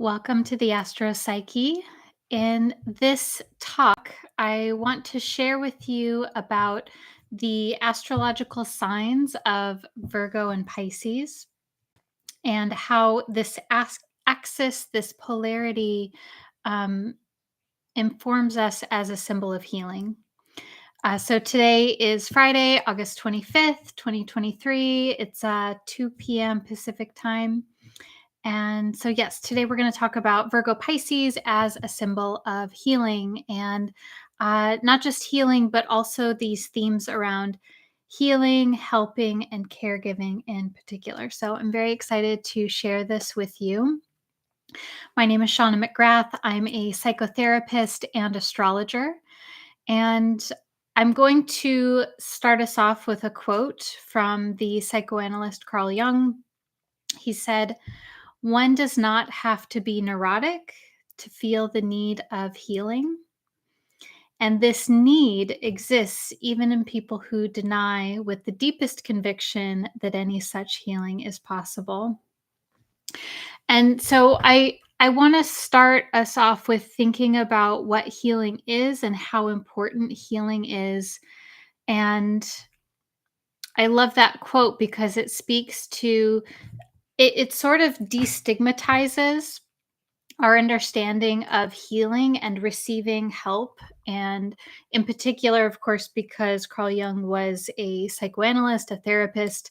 Welcome to the Astro Psyche. In this talk, I want to share with you about the astrological signs of Virgo and Pisces and how this axis, this polarity, um, informs us as a symbol of healing. So today is Friday, August 25th, 2023. It's 2 p.m. Pacific time. And so, yes, today we're going to talk about Virgo Pisces as a symbol of healing and not just healing, but also these themes around healing, helping, and caregiving in particular. So, I'm very excited to share this with you. My name is Shauna McGrath. I'm a psychotherapist and astrologer. And I'm going to start us off with a quote from the psychoanalyst Carl Jung. He said, "One does not have to be neurotic to feel the need of healing. And this need exists even in people who deny with the deepest conviction that any such healing is possible." And so I want to start us off with thinking about what healing is and how important healing is. And I love that quote because it speaks to it sort of destigmatizes our understanding of healing and receiving help. And in particular, of course, because Carl Jung was a psychoanalyst, a therapist,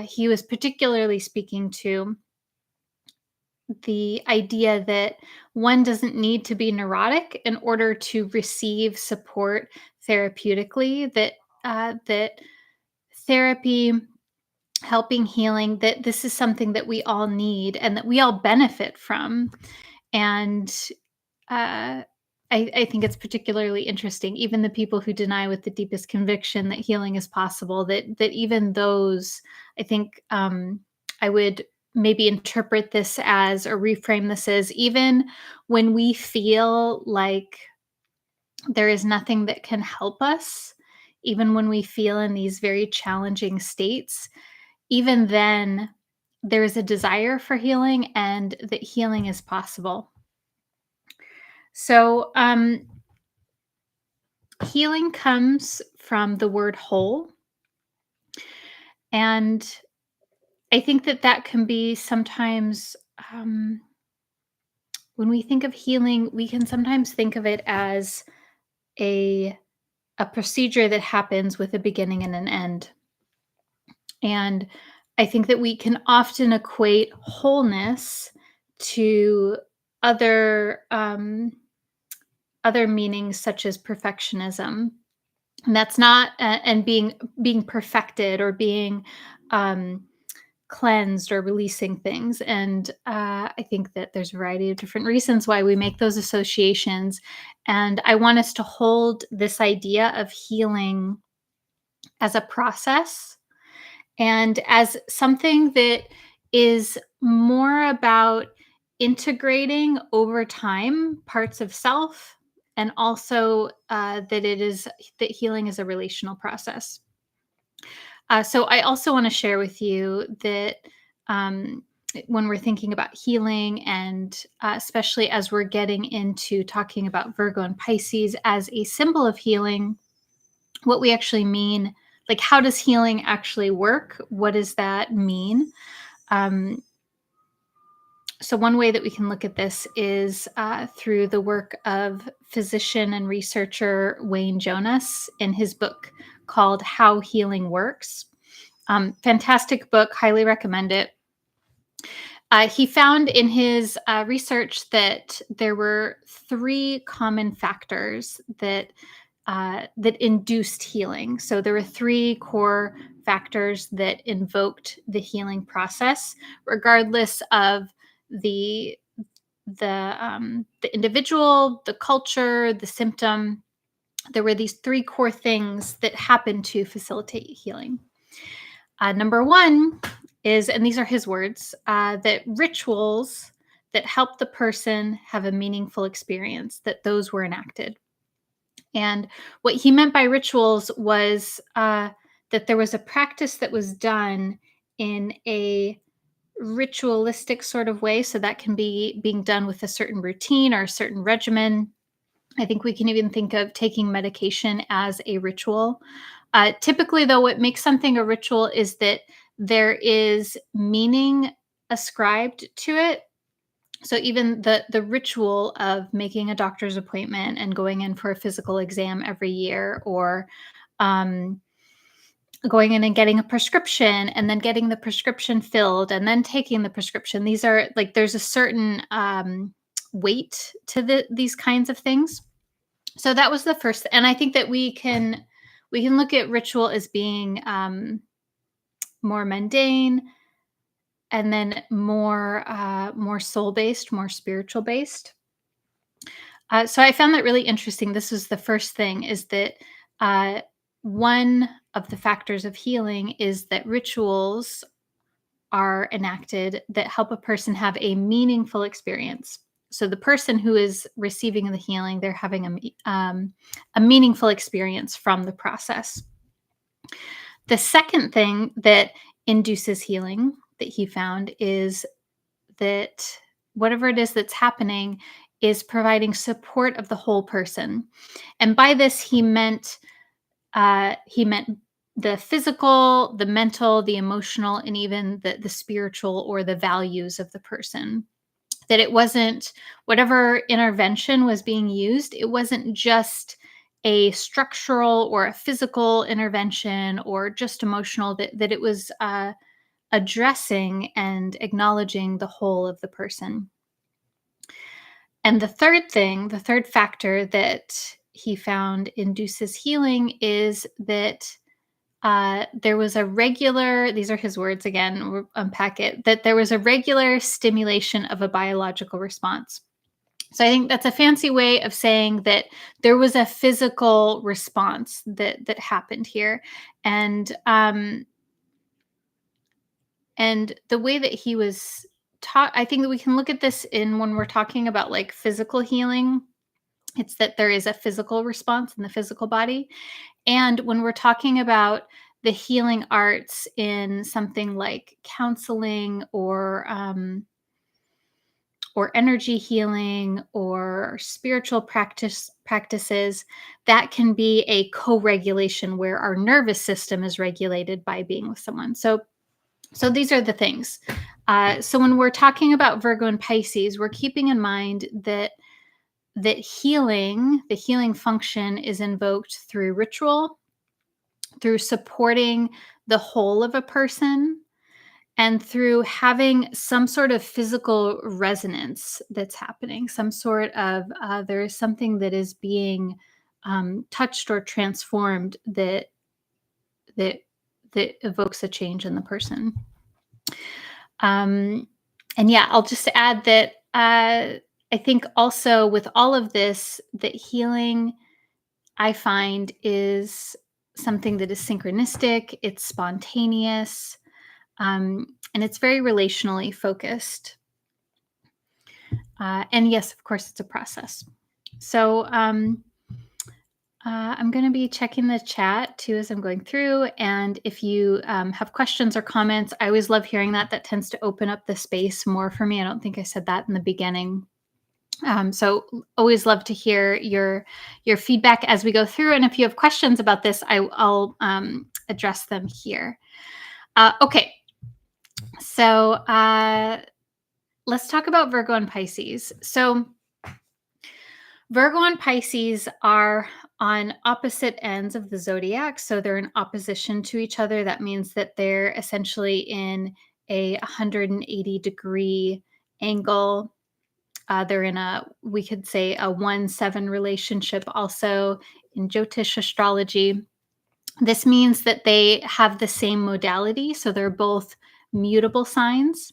he was particularly speaking to the idea that one doesn't need to be neurotic in order to receive support therapeutically, that therapy, helping, healing, that this is something that we all need and that we all benefit from. And uh, I think it's particularly interesting, even the people who deny with the deepest conviction that healing is possible, that even those, I think, I would maybe interpret this as, or reframe this as, even when we feel like there is nothing that can help us, even when we feel in these very challenging states, even then there is a desire for healing and that healing is possible. So, healing comes from the word whole. And I think that can be sometimes, when we think of healing, we can sometimes think of it as a, a procedure that happens with a beginning and an end. And I think that we can often equate wholeness to other other meanings such as perfectionism. And that's not and being perfected or being um, cleansed or releasing things. And I think that there's a variety of different reasons why we make those associations. And I want us to hold this idea of healing as a process and as something that is more about integrating over time parts of self, and also that healing is a relational process. So I also want to share with you that um, when we're thinking about healing, and especially as we're getting into talking about Virgo and Pisces as a symbol of healing, what we actually mean, like how does healing actually work? What does that mean? Um, so one way that we can look at this is through the work of physician and researcher Wayne Jonas in his book called How Healing Works. Fantastic book, highly recommend it. He found in his research that there were three common factors that induced healing. So there were three core factors that invoked the healing process, regardless of the the individual, the culture, the symptom. There were these three core things that happened to facilitate healing. Number one is, and these are his words, that rituals that help the person have a meaningful experience, that those were enacted. And what he meant by rituals was that there was a practice that was done in a ritualistic sort of way. So that can be being done with a certain routine or a certain regimen. I think we can even think of taking medication as a ritual. Typically, though, what makes something a ritual is that there is meaning ascribed to it. So even the ritual of making a doctor's appointment and going in for a physical exam every year, or um, going in and getting a prescription and then getting the prescription filled and then taking the prescription. These are like there's a certain weight to these kinds of things. So that was the first, and I think that we can look at ritual as being more mundane, and then more soul based, more spiritual based. So I found that really interesting. This was the first thing, is that uh, one of the factors of healing is that rituals are enacted that help a person have a meaningful experience. So the person who is receiving the healing, they're having a meaningful experience from the process. The second thing that induces healing that he found is that whatever it is that's happening is providing support of the whole person. And by this, he meant the physical, the mental, the emotional, and even the spiritual or the values of the person. That it wasn't whatever intervention was being used, it wasn't just a structural or a physical intervention or just emotional, that it was addressing and acknowledging the whole of the person. And the third factor that he found induces healing is that there was a regular, these are his words again, we'll unpack it, that there was a regular stimulation of a biological response. So I think that's a fancy way of saying that there was a physical response that happened here. And the way that he was taught, I think that we can look at this in when we're talking about like physical healing. It's that there is a physical response in the physical body. And when we're talking about the healing arts in something like counseling or energy healing or spiritual practices, that can be a co-regulation where our nervous system is regulated by being with someone. So these are the things. So when we're talking about Virgo and Pisces, we're keeping in mind that the healing function is invoked through ritual, through supporting the whole of a person, and through having some sort of physical resonance that's happening, some sort of there is something that is being touched or transformed that that evokes a change in the person. And yeah, I'll just add that I think also with all of this, that healing, I find, is something that is synchronistic, it's spontaneous, and it's very relationally focused. And yes, of course, it's a process. So I'm going to be checking the chat too as I'm going through. And if you have questions or comments, I always love hearing that. That tends to open up the space more for me. I don't think I said that in the beginning. So always love to hear your feedback as we go through. And if you have questions about this, I'll address them here. Okay. So let's talk about Virgo and Pisces. So Virgo and Pisces are on opposite ends of the zodiac. So they're in opposition to each other. That means that they're essentially in a 180-degree angle. They're in we could say, a 1-7 relationship also in Jyotish astrology. This means that they have the same modality. So they're both mutable signs.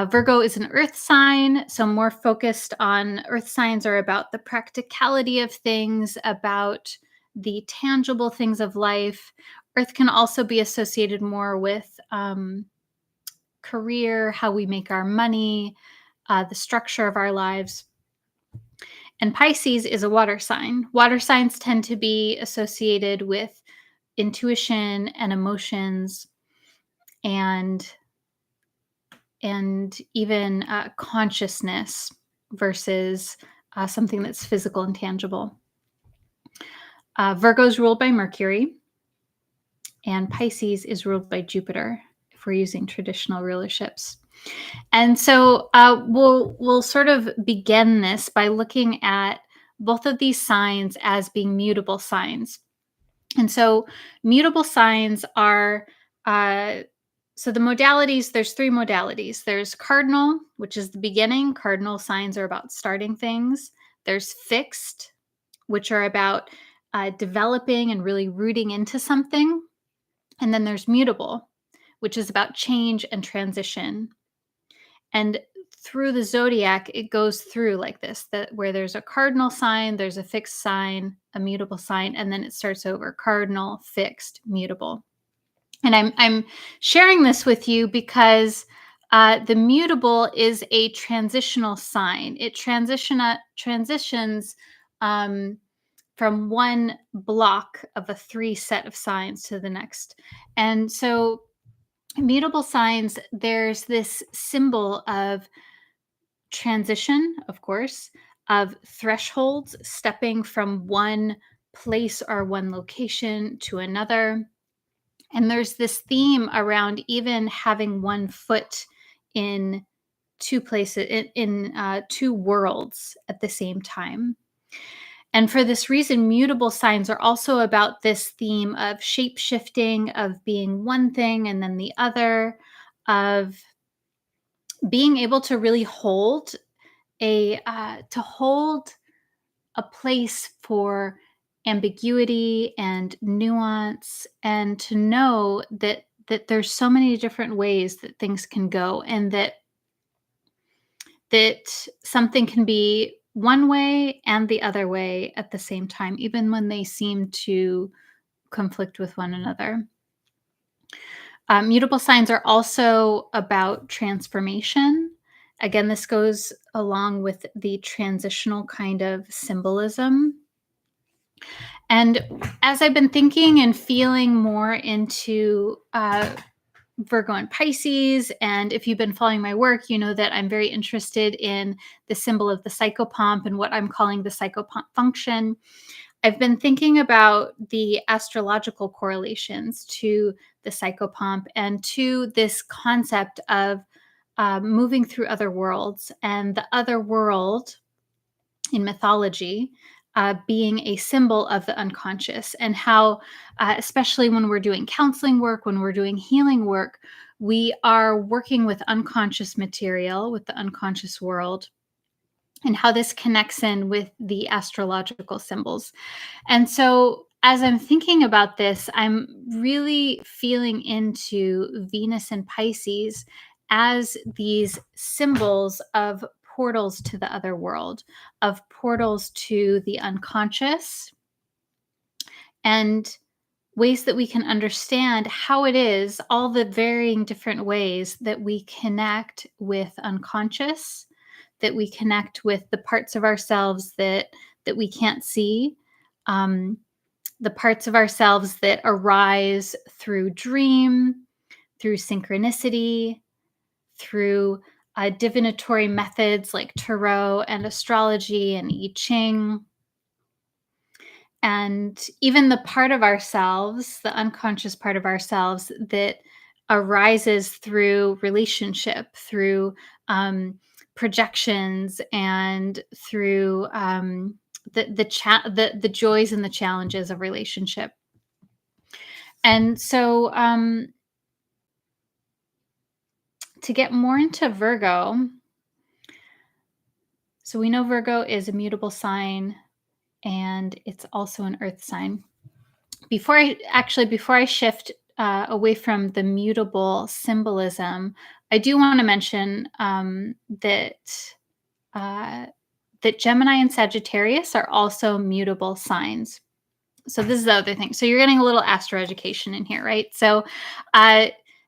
Virgo is an earth sign, so more focused on earth signs are about the practicality of things, about the tangible things of life. Earth can also be associated more with career, how we make our money, the structure of our lives. And Pisces is a water sign. Water signs tend to be associated with intuition and emotions and and even consciousness versus something that's physical and tangible. Virgo is ruled by Mercury, and Pisces is ruled by Jupiter, if we're using traditional rulerships. And so we'll sort of begin this by looking at both of these signs as being mutable signs. And so mutable signs are so the modalities, there's three modalities. There's cardinal, which is the beginning. Cardinal signs are about starting things. There's fixed, which are about developing and really rooting into something. And then there's mutable, which is about change and transition. And through the zodiac, it goes through like this, that where there's a cardinal sign, there's a fixed sign, a mutable sign, and then it starts over: cardinal, fixed, mutable. And I'm sharing this with you because the mutable is a transitional sign. It transitions from one block of a three set of signs to the next. And so mutable signs, there's this symbol of transition, of course, of thresholds, stepping from one place or one location to another. And there's this theme around even having one foot in two places, in two worlds at the same time. And for this reason, mutable signs are also about this theme of shape shifting, of being one thing and then the other, of being able to really hold a place for ambiguity and nuance, and to know that there's so many different ways that things can go, and that something can be one way and the other way at the same time, even when they seem to conflict with one another. Mutable signs are also about transformation. Again, this goes along with the transitional kind of symbolism. And as I've been thinking and feeling more into Virgo and Pisces, and if you've been following my work, you know that I'm very interested in the symbol of the psychopomp and what I'm calling the psychopomp function. I've been thinking about the astrological correlations to the psychopomp and to this concept of moving through other worlds, and the other world in mythology being a symbol of the unconscious, and how, especially when we're doing counseling work, when we're doing healing work, we are working with unconscious material, with the unconscious world, and how this connects in with the astrological symbols. And so, as I'm thinking about this, I'm really feeling into Venus and Pisces as these symbols of portals to the other world, of portals to the unconscious, and ways that we can understand how it is, all the varying different ways that we connect with unconscious, that we connect with the parts of ourselves that we can't see, um, the parts of ourselves that arise through dream, through synchronicity, through divinatory methods like tarot and astrology and I Ching, and even the part of ourselves, the unconscious part of ourselves that arises through relationship, through projections, and through the joys and the challenges of relationship. And so, to get more into Virgo, so we know Virgo is a mutable sign, and it's also an earth sign. Before I shift away from the mutable symbolism, I do want to mention uh, that Gemini and Sagittarius are also mutable signs. So this is the other thing. So you're getting a little astro education in here, right? So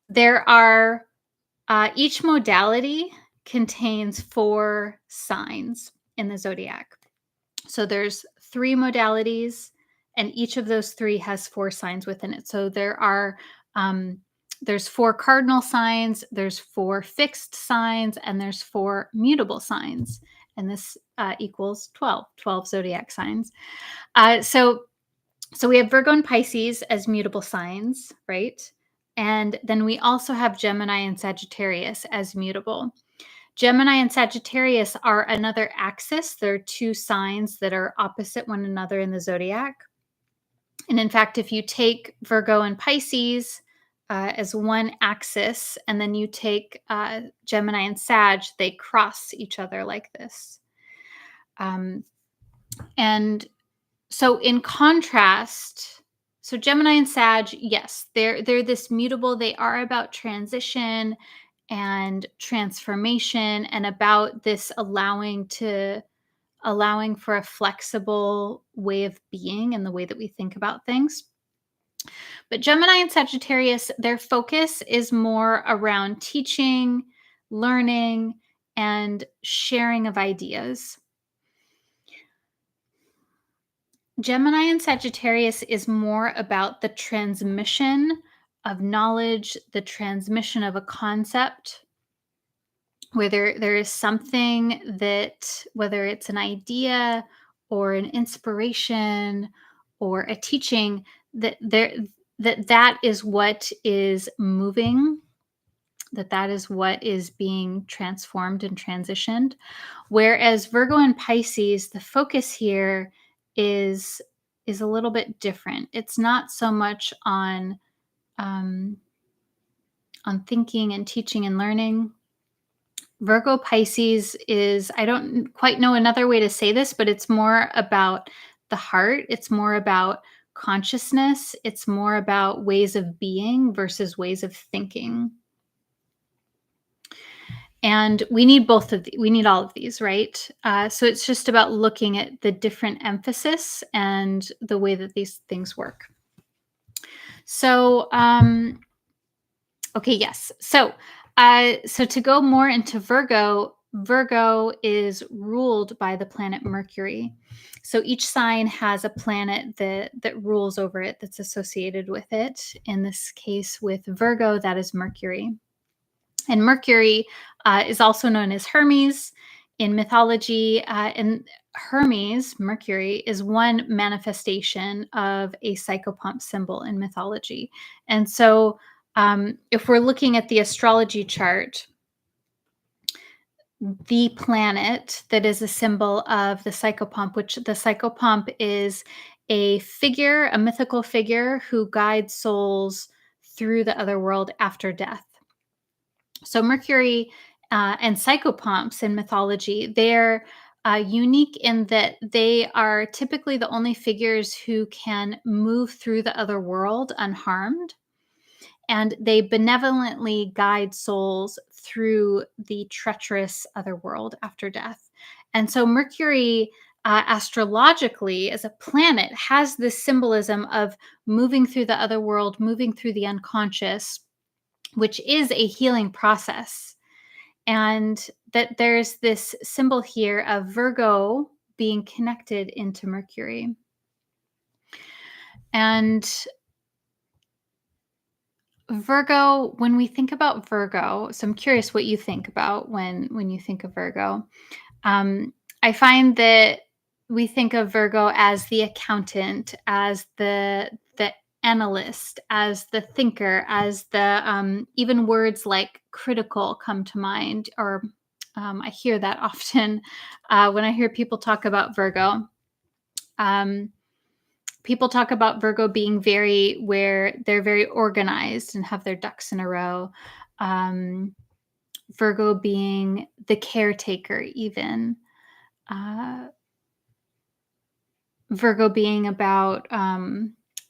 there are each modality contains 4 signs in the zodiac. So there's 3 modalities, and each of those 3 has 4 signs within it. So there are There's 4 cardinal signs, there's 4 fixed signs, and there's 4 mutable signs. And this equals 12 zodiac signs. So we have Virgo and Pisces as mutable signs, right? And then we also have Gemini and Sagittarius as mutable. Gemini and Sagittarius are another axis. They're 2 signs that are opposite one another in the zodiac. And in fact, if you take Virgo and Pisces as one axis, and then you take Gemini and Sag, they cross each other like this. And so, in contrast, so Gemini and Sag, yes, they're this mutable. They are about transition and transformation, and about this allowing for a flexible way of being and the way that we think about things. But Gemini and Sagittarius, their focus is more around teaching, learning, and sharing of ideas. Gemini and Sagittarius is more about the transmission of knowledge, the transmission of a concept, where there is something that, whether it's an idea or an inspiration or a teaching, that is what is moving, that is what is being transformed and transitioned. Whereas Virgo and Pisces, the focus here is a little bit different. It's not so much um, on thinking and teaching and learning. Virgo Pisces is, I don't quite know another way to say this, but it's more about the heart. It's more about consciousness. It's more about ways of being versus ways of thinking. And we need both of we need all of these, right? So it's just about looking at the different emphasis and the way that these things work. So, okay, yes. So to go more into Virgo, Virgo is ruled by the planet Mercury. So each sign has a planet that rules over it, that's associated with it. In this case, with Virgo, that is Mercury. And Mercury is also known as Hermes in mythology. And Hermes, Mercury, is one manifestation of a psychopomp symbol in mythology. And so, if we're looking at the astrology chart, the planet that is a symbol of the psychopomp, which the psychopomp is a figure, a mythical figure who guides souls through the other world after death. So Mercury and psychopomps in mythology, they're unique in that they are typically the only figures who can move through the other world unharmed. And they benevolently guide souls through the treacherous other world after death. And so Mercury, astrologically, as a planet, has this symbolism of moving through the other world, moving through the unconscious, which is a healing process. And that there's this symbol here of Virgo being connected into Mercury. And Virgo, when we think about Virgo, so I'm curious what you think about when you think of Virgo. I find that we think of Virgo as the accountant, as the analyst, as the thinker, as the even words like critical come to mind, or I hear that often when I hear people talk about Virgo. Um, People talk about Virgo being where they're very organized and have their ducks in a row. Um, Virgo being the caretaker, even. Uh, Virgo being about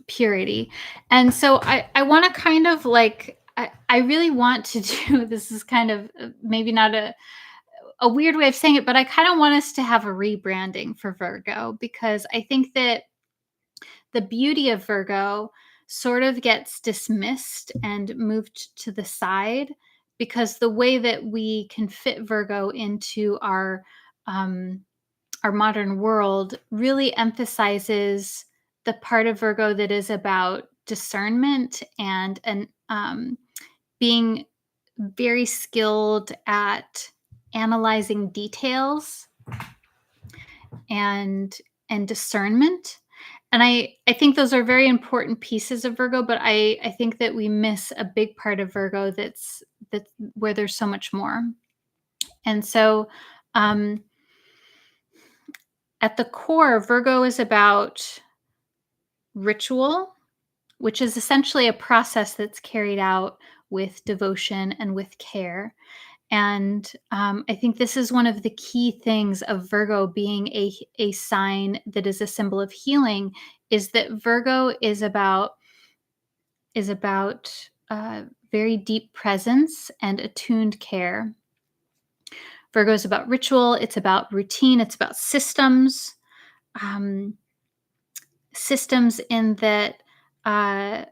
purity. And so I want to kind of like, I really want to do this is kind of maybe not a weird way of saying it, but I kind of want us to have a rebranding for Virgo, because I think that the beauty of Virgo sort of gets dismissed and moved to the side, because the way that we can fit Virgo into our modern world really emphasizes the part of Virgo that is about discernment and being very skilled at analyzing details and discernment. And I think those are very important pieces of Virgo, but I think that we miss a big part of Virgo that's where there's so much more. And so um, at the core, Virgo is about ritual, which is essentially a process that's carried out with devotion and with care. And I think this is one of the key things of Virgo being a sign that is a symbol of healing, is that Virgo is about very deep presence and attuned care. Virgo is about ritual. It's about routine. It's about systems. Um, Systems in that uh,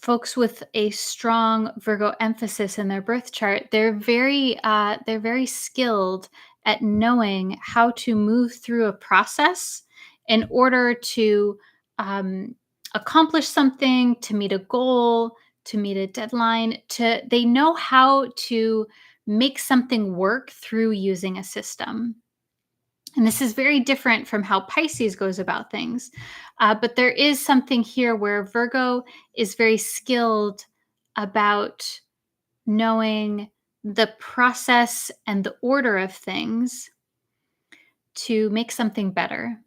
folks with a strong Virgo emphasis in their birth chart, they're very skilled at knowing how to move through a process in order to accomplish something, to meet a goal, to meet a deadline. They know how to make something work through using a system. And this is very different from how Pisces goes about things. But there is something here where Virgo is very skilled about knowing the process and the order of things to make something better,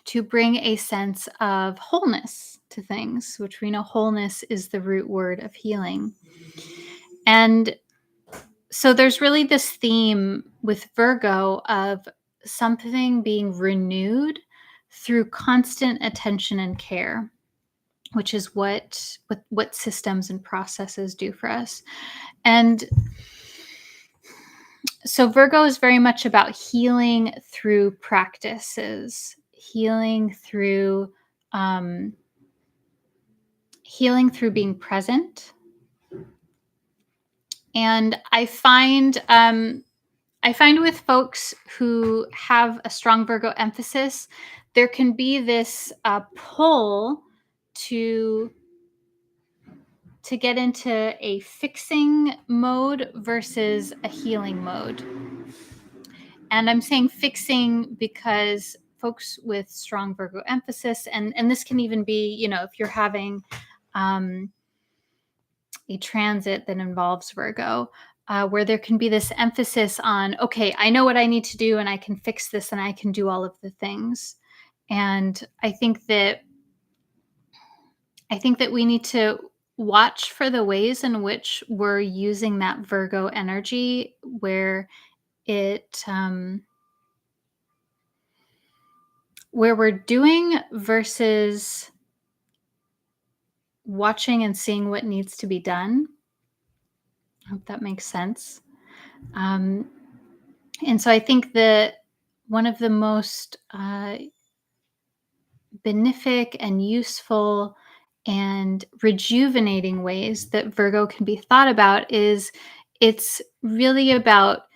to bring a sense of wholeness to things, which we know wholeness is the root word of healing. And so there's really this theme with Virgo of something being renewed through constant attention and care, which is what systems and processes do for us. And so Virgo is very much about healing through practices, um, healing through being present. And I find with folks who have a strong Virgo emphasis, there can be this pull to get into a fixing mode versus a healing mode. And I'm saying fixing because folks with strong Virgo emphasis, and this can even be, if you're having a transit that involves Virgo, where there can be this emphasis on, okay, I know what I need to do and I can fix this and I can do all of the things. And I think that we need to watch for the ways in which we're using that Virgo energy it where we're doing versus watching and seeing what needs to be done. I hope that makes sense. And so I think that one of the most benefic and useful and rejuvenating ways that Virgo can be thought about is it's really about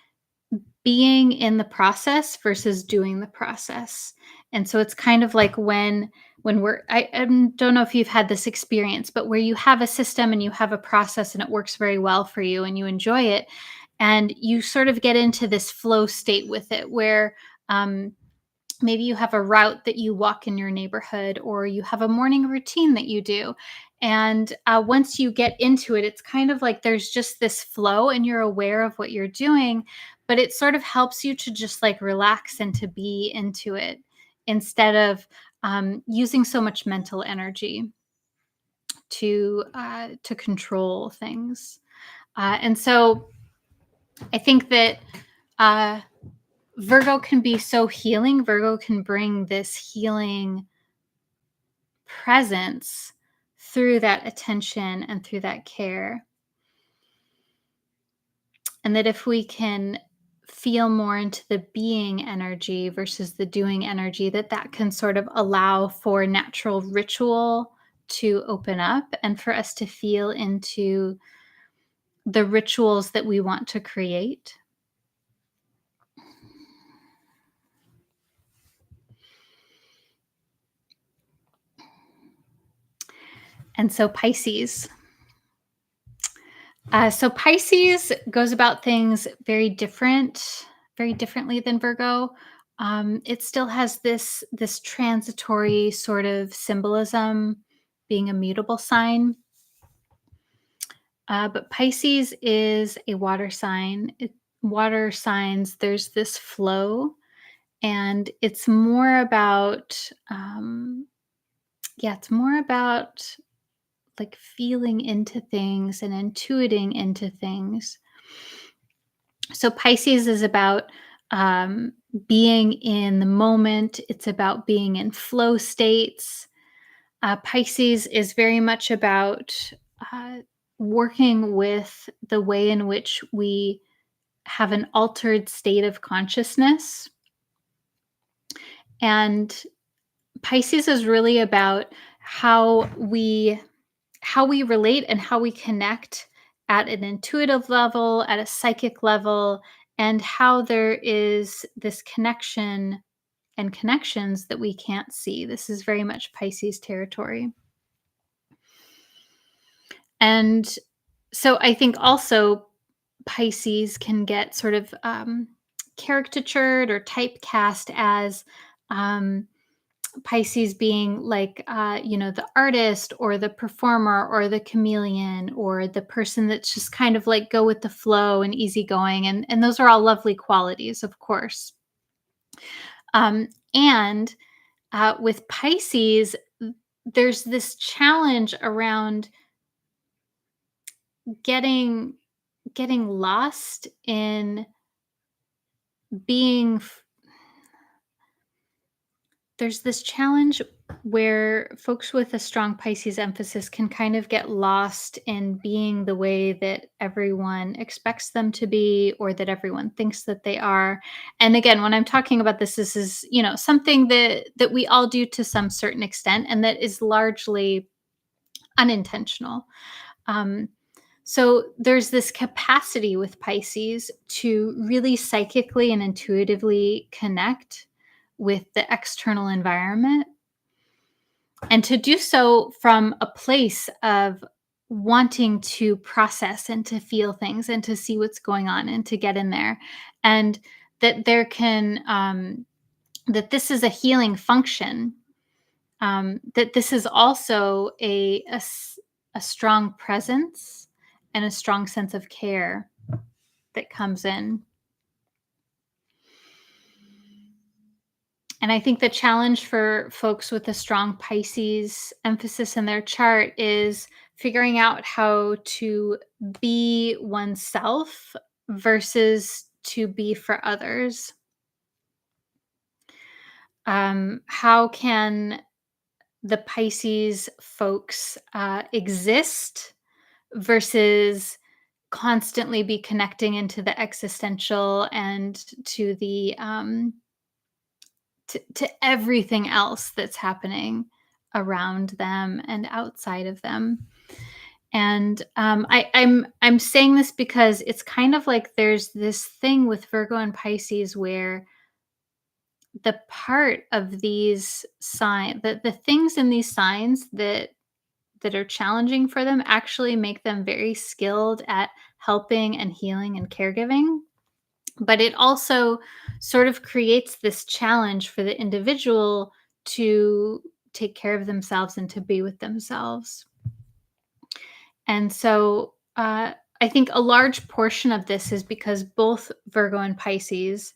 being in the process versus doing the process. And so it's kind of like when I don't know if you've had this experience, but where you have a system and you have a process and it works very well for you and you enjoy it, and you sort of get into this flow state with it where um, maybe you have a route that you walk in your neighborhood, or you have a morning routine that you do. And once you get into it, it's kind of like there's just this flow and you're aware of what you're doing, but it sort of helps you to just like relax and to be into it instead of using so much mental energy to control things. And so I think that uh, Virgo can be so healing. Virgo can bring this healing presence through that attention and through that care. And that if we can feel more into the being energy versus the doing energy, that can sort of allow for natural ritual to open up and for us to feel into the rituals that we want to create. And so Pisces. So Pisces goes about things very differently than Virgo. It still has this transitory sort of symbolism, being a mutable sign. But Pisces is a water sign. Water signs, there's this flow, and it's more about, yeah, it's more about like feeling into things and intuiting into things. So Pisces is about um, being in the moment. It's about being in flow states. Pisces is very much about uh, working with the way in which we have an altered state of consciousness. And Pisces is really about how we how we relate and how we connect at an intuitive level, at a psychic level, and how there is this connection and connections that we can't see. This is very much Pisces territory. And so I think also Pisces can get sort of caricatured or typecast as um, Pisces being like, the artist or the performer or the chameleon or the person that's just kind of like go with the flow and easygoing. And those are all lovely qualities, of course. And with Pisces, there's this challenge around getting getting lost in being there's this challenge where folks with a strong Pisces emphasis can kind of get lost in being the way that everyone expects them to be or that everyone thinks that they are. And again, when I'm talking about this is, something that we all do to some certain extent and that is largely unintentional. Um, so there's this capacity with Pisces to really psychically and intuitively connect with the external environment and to do so from a place of wanting to process and to feel things and to see what's going on and to get in there. And that there can, that this is a healing function, that this is also a strong presence and a strong sense of care that comes in. And I think the challenge for folks with a strong Pisces emphasis in their chart is figuring out how to be oneself versus to be for others. How can the Pisces folks exist versus constantly be connecting into the existential and to the to everything else that's happening around them and outside of them. And I'm saying this because it's kind of like there's this thing with Virgo and Pisces where the part of these sign the things in these signs that are challenging for them actually make them very skilled at helping and healing and caregiving. But it also sort of creates this challenge for the individual to take care of themselves and to be with themselves. And so I think a large portion of this is because both Virgo and Pisces,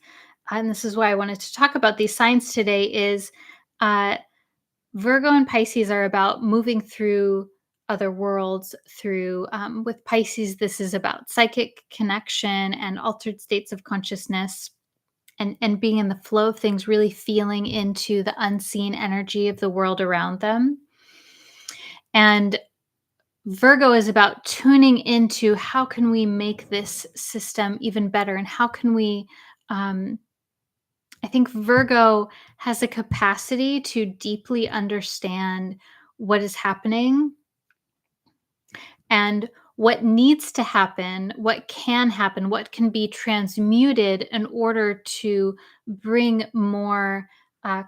and this is why I wanted to talk about these signs today, is uh, Virgo and Pisces are about moving through other worlds through with Pisces this is about psychic connection and altered states of consciousness and being in the flow of things, really feeling into the unseen energy of the world around them. And Virgo is about tuning into how can we make this system even better and how can we um, I think Virgo has a capacity to deeply understand what is happening and what needs to happen, what can happen, what can be transmuted in order to bring more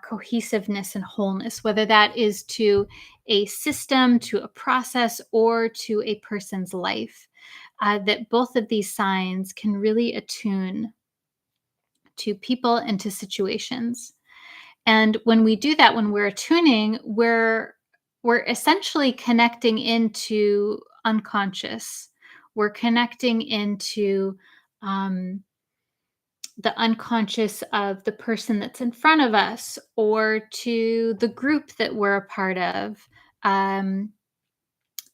cohesiveness and wholeness, whether that is to a system, to a process, or to a person's life. That both of these signs can really attune to people and to situations. And when we do that, when we're attuning, we're essentially connecting into unconscious. We're connecting into um, the unconscious of the person that's in front of us or to the group that we're a part of. Um,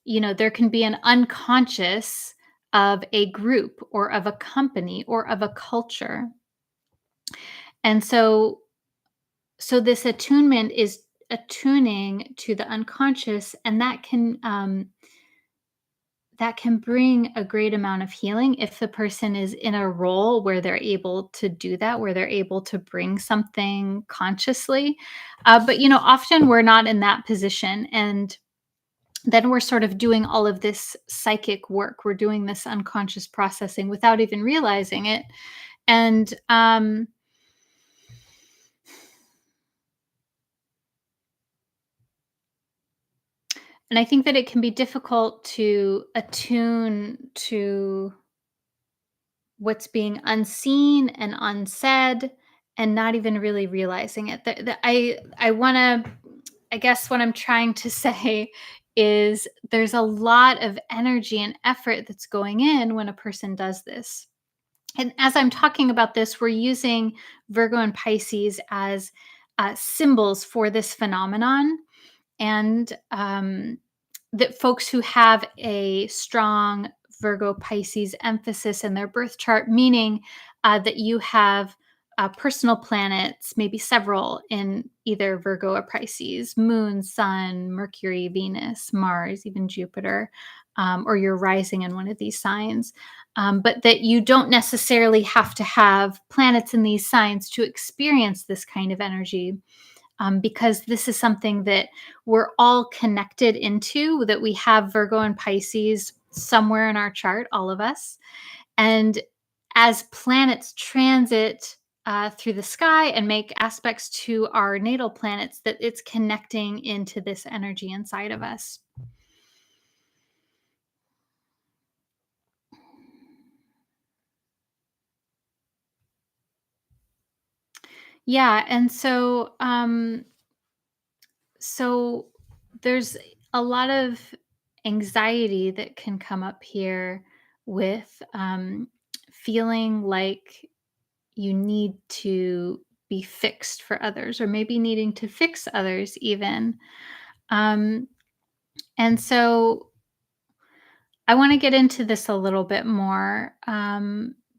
there can be an unconscious of a group or of a company or of a culture. And so this attunement is attuning to the unconscious, and that can bring a great amount of healing if the person is in a role where they're able to do that, where they're able to bring something consciously. But often we're not in that position, and then we're sort of doing all of this psychic work. We're doing this unconscious processing without even realizing it, and I think that it can be difficult to attune to what's being unseen and unsaid and not even really realizing it. I want to, I guess what I'm trying to say is there's a lot of energy and effort that's going in when a person does this. And as I'm talking about this, we're using Virgo and Pisces as symbols for this phenomenon. And that folks who have a strong Virgo Pisces emphasis in their birth chart, meaning that you have personal planets, maybe several in either Virgo or Pisces, Moon, Sun, Mercury, Venus, Mars, even Jupiter, or you're rising in one of these signs. But that you don't necessarily have to have planets in these signs to experience this kind of energy, because this is something that we're all connected into, that we have Virgo and Pisces somewhere in our chart, all of us. And as planets transit through the sky and make aspects to our natal planets, that it's connecting into this energy inside of us. Yeah. And so there's a lot of anxiety that can come up here with feeling like you need to be fixed for others, or maybe needing to fix others even. Um, and so I want to get into this a little bit more,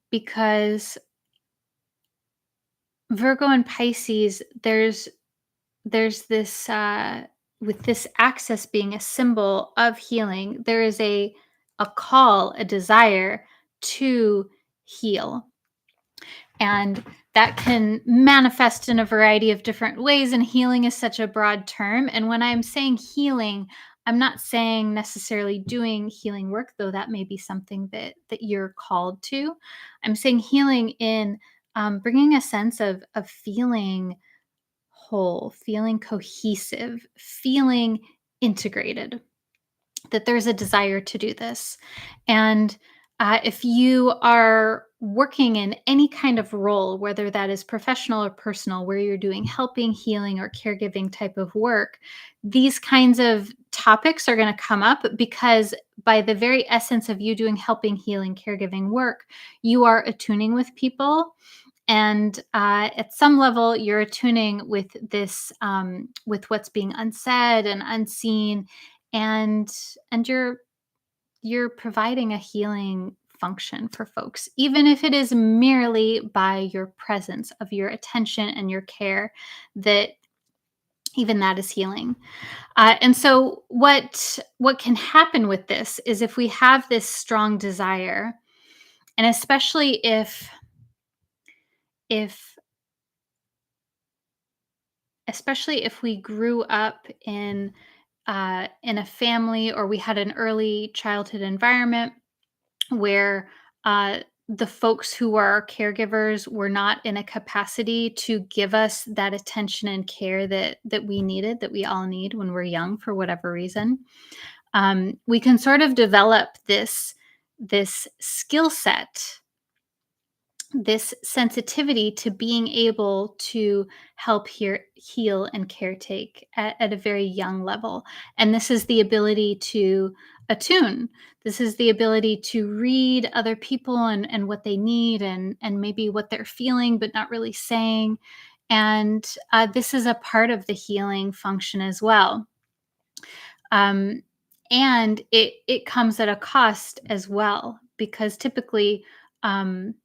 because Virgo and Pisces, there's this with this axis being a symbol of healing, there is a call, a desire to heal. And that can manifest in a variety of different ways. And healing is such a broad term. And when I'm saying healing, I'm not saying necessarily doing healing work, though that may be something that you're called to. I'm saying healing in bringing a sense of feeling whole, feeling cohesive, feeling integrated, that there's a desire to do this. And if you are working in any kind of role, whether that is professional or personal, where you're doing helping, healing, or caregiving type of work, these kinds of topics are going to come up because, by the very essence of you doing helping, healing, caregiving work, you are attuning with people. And at some level, you're attuning with this, with what's being unsaid and unseen, and you're providing a healing function for folks, even if it is merely by your presence of your attention and your care, that even that is healing. And so what can happen with this is, if we have this strong desire, and if especially if we grew up in a family, or we had an early childhood environment where the folks who are our caregivers were not in a capacity to give us that attention and care that we needed, that we all need when we're young for whatever reason. We can sort of develop this skill set, this sensitivity to being able to help heal and caretake at a very young level. And this is the ability to attune. This is the ability to read other people and what they need and maybe what they're feeling, but not really saying. And this is a part of the healing function as well. Um, and it comes at a cost as well, because typically, um,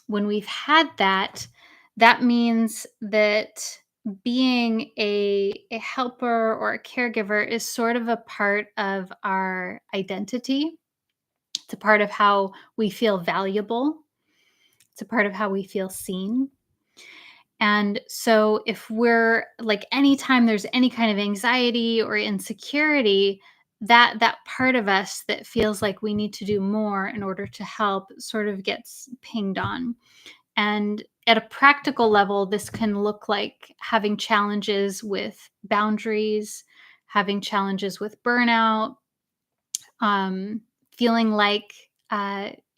when we've had that, that means that being a helper or a caregiver is sort of a part of our identity. It's a part of how we feel valuable. It's a part of how we feel seen. And so if we're like anytime there's any kind of anxiety or insecurity, that part of us that feels like we need to do more in order to help sort of gets pinged on. And at a practical level, this can look like having challenges with boundaries, having challenges with burnout, um, feeling like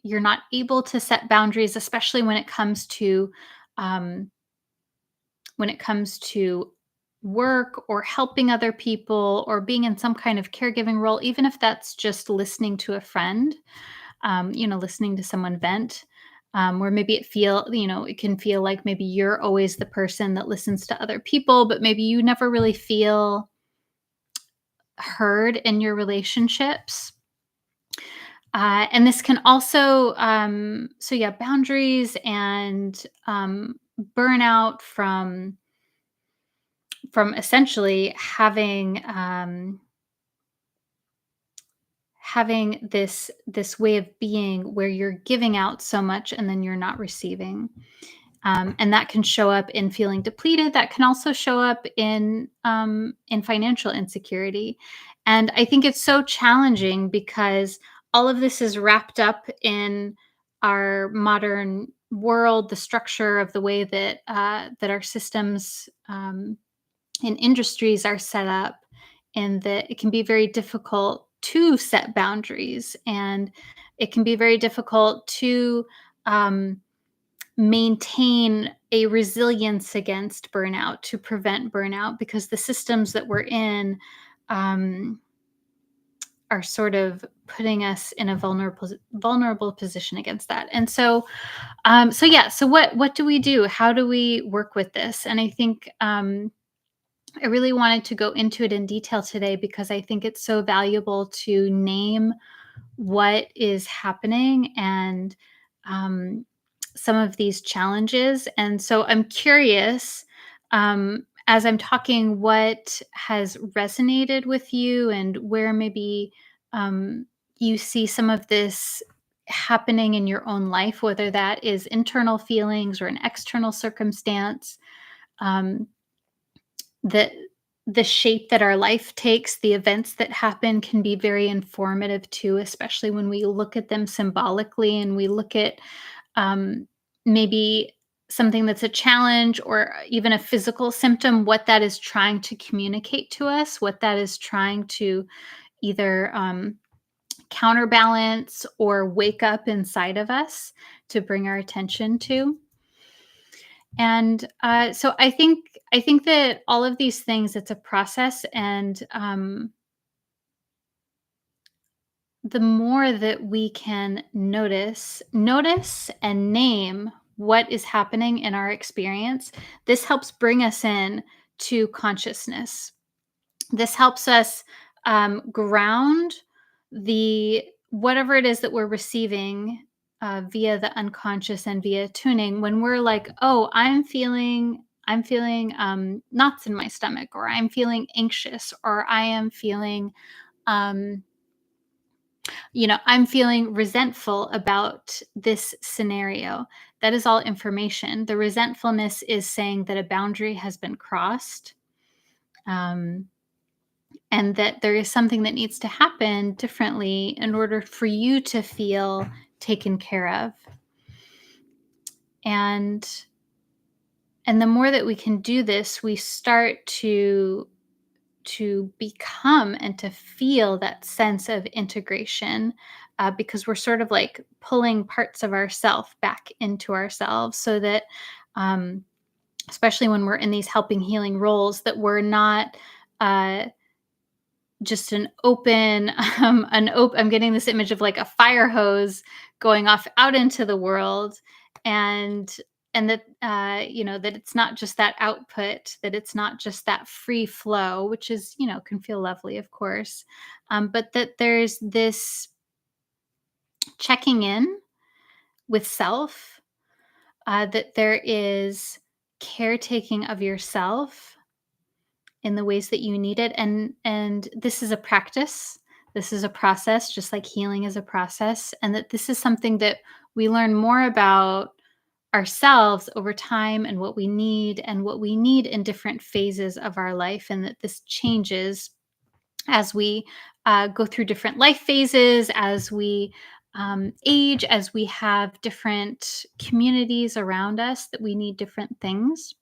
you're not able to set boundaries, especially um, when it comes to work or helping other people or being in some kind of caregiving role, even if that's just listening to a friend, listening to someone vent, where maybe it can feel like maybe you're always the person that listens to other people, but maybe you never really feel heard in your relationships. And this can also, so yeah, boundaries and burnout from essentially having this way of being where you're giving out so much and then you're not receiving. And that can show up in feeling depleted. That can also show up in financial insecurity. And I think it's so challenging because all of this is wrapped up in our modern world, the structure of the way that our systems and industries are set up, and that it can be very difficult to set boundaries, and it can be very difficult to um, maintain a resilience against burnout, to prevent burnout, because the systems that we're in um, are sort of putting us in a vulnerable position against that. And so so what do we do? How do we work with this? And I think I really wanted to go into it in detail today because I think it's so valuable to name what is happening and um, some of these challenges. And so I'm curious, as I'm talking, what has resonated with you and where maybe you see some of this happening in your own life, whether that is internal feelings or an external circumstance. Um, the the shape that our life takes, the events that happen can be very informative too, especially when we look at them symbolically and we look at um, maybe something that's a challenge or even a physical symptom, what that is trying to communicate to us, what that is trying to either counterbalance or wake up inside of us to bring our attention to. And so I think that all of these things, it's a process, and the more that we can notice and name what is happening in our experience, this helps bring us in to consciousness. This helps us ground the whatever it is that we're receiving via the unconscious and via tuning. When we're like, oh, I'm feeling knots in my stomach, or I'm feeling anxious, or I am feeling um, I'm feeling resentful about this scenario. That is all information. The resentfulness is saying that a boundary has been crossed. Um, and that there is something that needs to happen differently in order for you to feel taken care of. And the more that we can do this, we start to become and to feel that sense of integration, because we're sort of like pulling parts of ourself back into ourselves, so that um, especially when we're in these helping healing roles, that we're not uh, just I'm getting this image of like a fire hose going off out into the world, and that that it's not just that output, that it's not just that free flow, which is, can feel lovely, of course, but that there's this checking in with self, that there is caretaking of yourself in the ways that you need it, and this is a practice, this is a process, just like healing is a process, and that this is something that we learn more about ourselves over time, and what we need in different phases of our life, and that this changes as we go through different life phases, as we age, as we have different communities around us, that we need different things.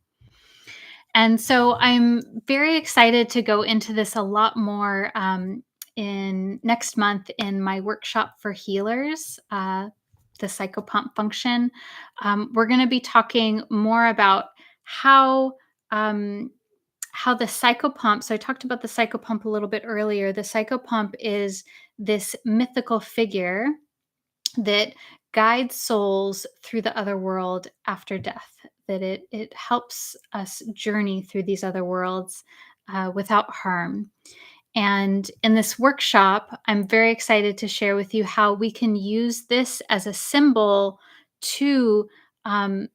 And so I'm very excited to go into this a lot more in next month in my workshop for healers, the Psychopomp Function. We're going to be talking more about how um, how the psychopomp. So I talked about the psychopomp a little bit earlier. The psychopomp is this mythical figure that guides souls through the other world after death, that it helps us journey through these other worlds without harm. And in this workshop, I'm very excited to share with you how we can use this as a symbol to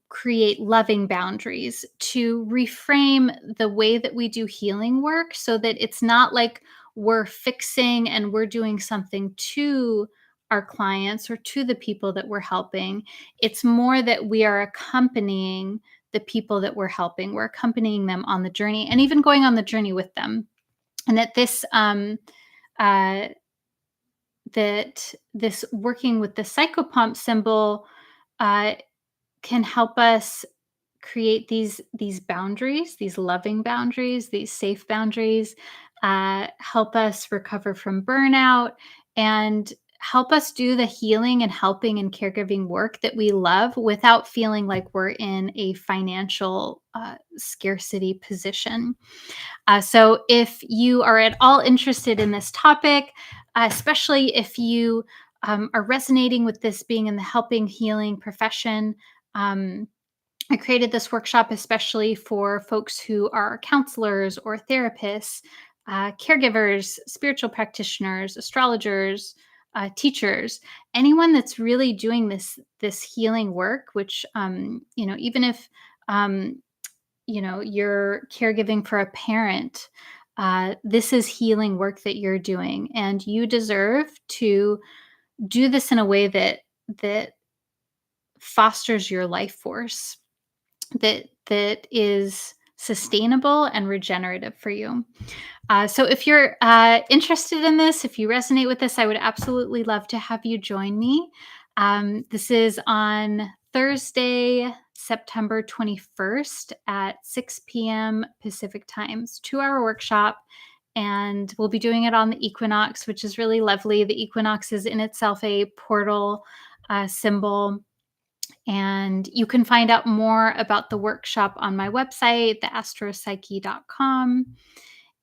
create loving boundaries, to reframe the way that we do healing work, so that it's not like we're fixing and we're doing something to our clients or to the people that we're helping. It's more that we are accompanying the people that we're helping. We're accompanying them on the journey, and even going on the journey with them. And uh, that this working with the psychopomp symbol uh, can help us create these boundaries, these loving boundaries, these safe boundaries, help us recover from burnout, and help us do the healing and helping and caregiving work that we love without feeling like we're in a financial scarcity position. So, if you are at all interested in this topic, especially if you are resonating with this being in the helping healing profession, I created this workshop especially for folks who are counselors or therapists, caregivers, spiritual practitioners, astrologers, teachers, anyone that's really doing this healing work. Which even if um, you're caregiving for a parent, this is healing work that you're doing, and you deserve to do this in a way that fosters your life force, that is sustainable and regenerative for you. So if you're interested in this, if you resonate with this, I would absolutely love to have you join me. This is on Thursday, September 21st at 6 p.m. Pacific Times, 2-hour workshop. And we'll be doing it on the equinox, which is really lovely. The equinox is in itself a portal symbol. And you can find out more about the workshop on my website, theastropsyche.com.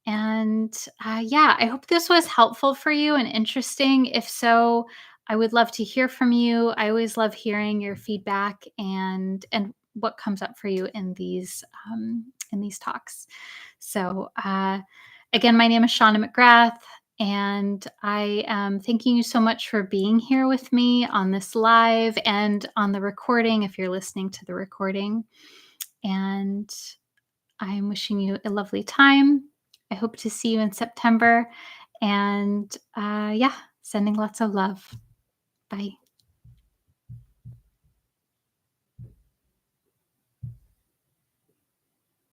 And yeah, I hope this was helpful for you and interesting. If so, I would love to hear from you. I always love hearing your feedback and what comes up for you in these talks. So again, my name is Shauna McGrath, and I am thanking you so much for being here with me on this live and on the recording if you're listening to the recording. And I'm wishing you a lovely time. I hope to see you in September. And yeah, sending lots of love. Bye.